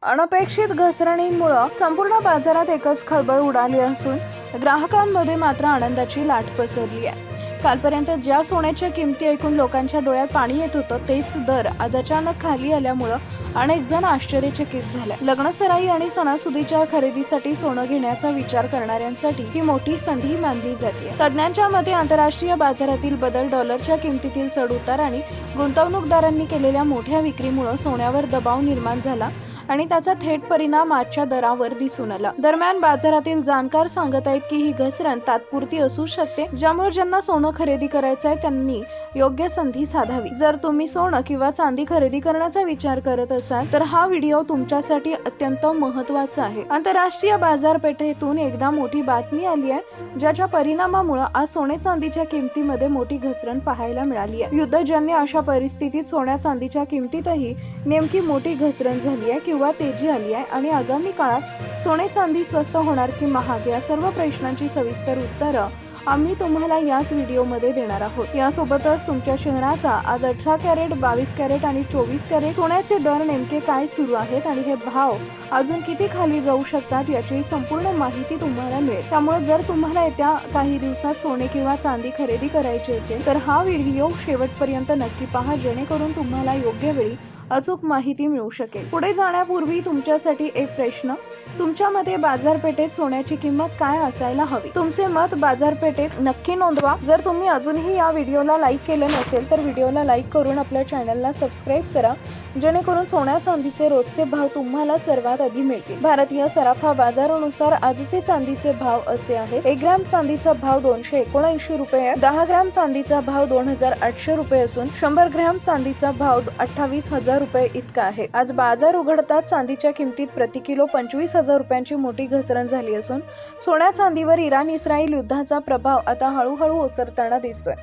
अनपेक्षित घसरणींमुळे संपूर्ण बाजारात एकच खळबळ उडाली असून ग्राहकांमध्ये मात्र आनंदाची लाट पसरली आहे। कालपर्यंत ज्या सोन्याच्या किमती ऐकून लोकांच्या डोळ्यात पाणी येत होतं तेच दर आज अचानक खाली आल्यामुळे अनेक जण आश्चर्यचकित झाले। लग्नसराई आणि सणासुदीच्या खरेदीसाठी सोनं घेण्याचा विचार करणाऱ्यांसाठी ही मोठी संधी मानली जाते। तज्ञांच्या मते आंतरराष्ट्रीय बाजारातील बदल, डॉलरच्या किमतीतील चढउतार आणि गुंतवणूकदारांनी केलेल्या मोठ्या विक्रीमुळे सोन्यावर दबाव निर्माण झाला आणि त्याचा थेट परिणाम आजच्या दरावर दिसून आला। दरम्यान बाजारातील जाणकार सांगत आहेत की ही घसरण तात्पुरती असू शकते, ज्यामुळे ज्यांना सोनं खरेदी करायचं आहे त्यांनी योग्य संधी साधावी। जर तुम्ही सोनं किंवा चांदी खरेदी करण्याचा विचार करत असाल तर हा व्हिडिओ तुमच्यासाठी अत्यंत महत्त्वाचा आहे। आंतरराष्ट्रीय बाजारपेठेतून एकदा मोठी बातमी आली आहे, ज्याच्या परिणामामुळे आज सोने चांदीच्या किमतीमध्ये मोठी घसरण पाहायला मिळाली आहे। युद्धजन्य अशा परिस्थितीत सोन्या चांदीच्या किमतीतही नेमकी मोठी घसरण झाली आहे किंवा तेजी आली आहे आणि आगामी काळात सोने चांदी स्वस्त होणार की महाग या सर्व प्रश्नांची सविस्तर उत्तरं आम्ही तुम्हाला याच व्हिडिओमध्ये देणार आहोत। यासोबतच तुमच्या शहराचा आज 18 कॅरेट, 22 कॅरेट आणि 24 कॅरेट सोन्याचे दर नेमके काय सुरू आहेत आणि हे भाव अजून किती खाली जाऊ शकतात याची संपूर्ण माहिती तुम्हाला मिळेल। त्यामुळे जर तुम्हाला येत्या काही दिवसात सोने किंवा चांदी खरेदी करायची असेल तर हा व्हिडिओ शेवटपर्यंत नक्की पहा, जेणेकरून तुम्हाला योग्य वेळी अचूक माहिती मिळू शकेल। पुढे जाण्यापूर्वी तुमच्यासाठी एक प्रश्न, तुमच्या मते बाजारपेठेत सोन्याची किंमत काय असायला हवी? तुमचे मत बाजारपेठेत नक्की नोंदवा। जर तुम्ही अजूनही या व्हिडिओला लाईक केले नसेल तर व्हिडिओला लाईक करून आपल्या चॅनलला सबस्क्राईब करा, जेणेकरून सोन्या चांदीचे रोजचे भाव तुम्हाला सर्वात आधी मिळतील। भारतीय सराफा बाजारानुसार आजचे चांदीचे भाव असे आहेत। 1 ग्रॅम चांदीचा भाव 279 रुपये, 10 ग्रॅम चांदीचा भाव 2800 रुपये असून 100 ग्रॅम चांदीचा भाव 28,000 रुपये इतका आहे। आज बाजार उघडताच चांदीच्या किमतीत प्रति किलो 25,000 रुपयांची मोठी घसरण झाली असून सोन्या चांदीवर इराण-इस्रायल युद्धाचा प्रभाव आता हळूहळू ओसरताना दिसतोय।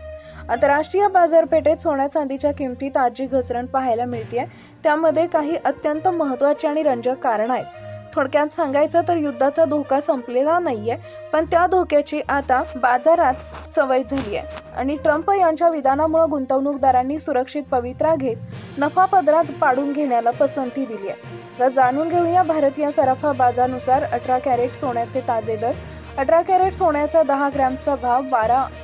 आंतरराष्ट्रीय बाजारपेठेत सोन्या चांदीच्या किमतीत आज जी घसरण पाहायला मिळते त्यामध्ये काही अत्यंत महत्त्वाची आणि रंजक कारणं आहेत। थोडक्यात सांगायचं तर युद्धाचा धोका संपलेला नाहीये, पण त्या धोक्याची आता बाजारात सवय झाली आहे आणि ट्रम्प यांच्या विधानामुळे गुंतवणूकदारांनी सुरक्षित पवित्रा घेत नफा पदरात पाडून घेण्याला पसंती दिली आहे। तर जाणून घेऊया भारतीय सराफा बाजारानुसार 18 कॅरेट सोन्याचे ताजे दर। 18 कॅरेट सोन्याचा 10 ग्रॅमचा भाव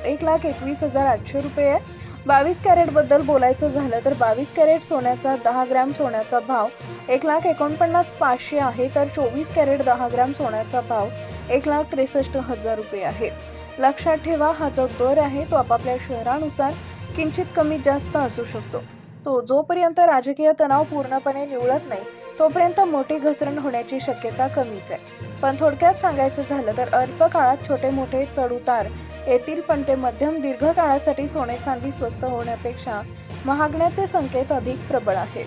1,21,800 रुपये आहे। 22 कॅरेट बद्दल बोलायचं झालं तर 22 कॅरेट सोन्याचा 10 ग्रॅम सोन्याचा भाव 1,49,500 आहे, तर 24 कॅरेट 10 ग्रॅम सोन्याचा भाव 1,63,000 रुपये आहे। लक्षात ठेवा, हा जो दर आहे तो आपापल्या शहरानुसार किंचित कमी जास्त असू शकतो। तो जोपर्यंत राजकीय तणाव पूर्णपणे निवळत नाही तोपर्यंत मोठी घसरण होण्याची शक्यता कमीच आहे। पण थोडक्यात सांगायचं झालं तर अल्प काळात छोटे मोठे चढउतार येतील, पण ते मध्यम दीर्घ काळासाठी सोने चांदी स्वस्त होण्यापेक्षा महागण्याचे संकेत अधिक प्रबळ आहेत।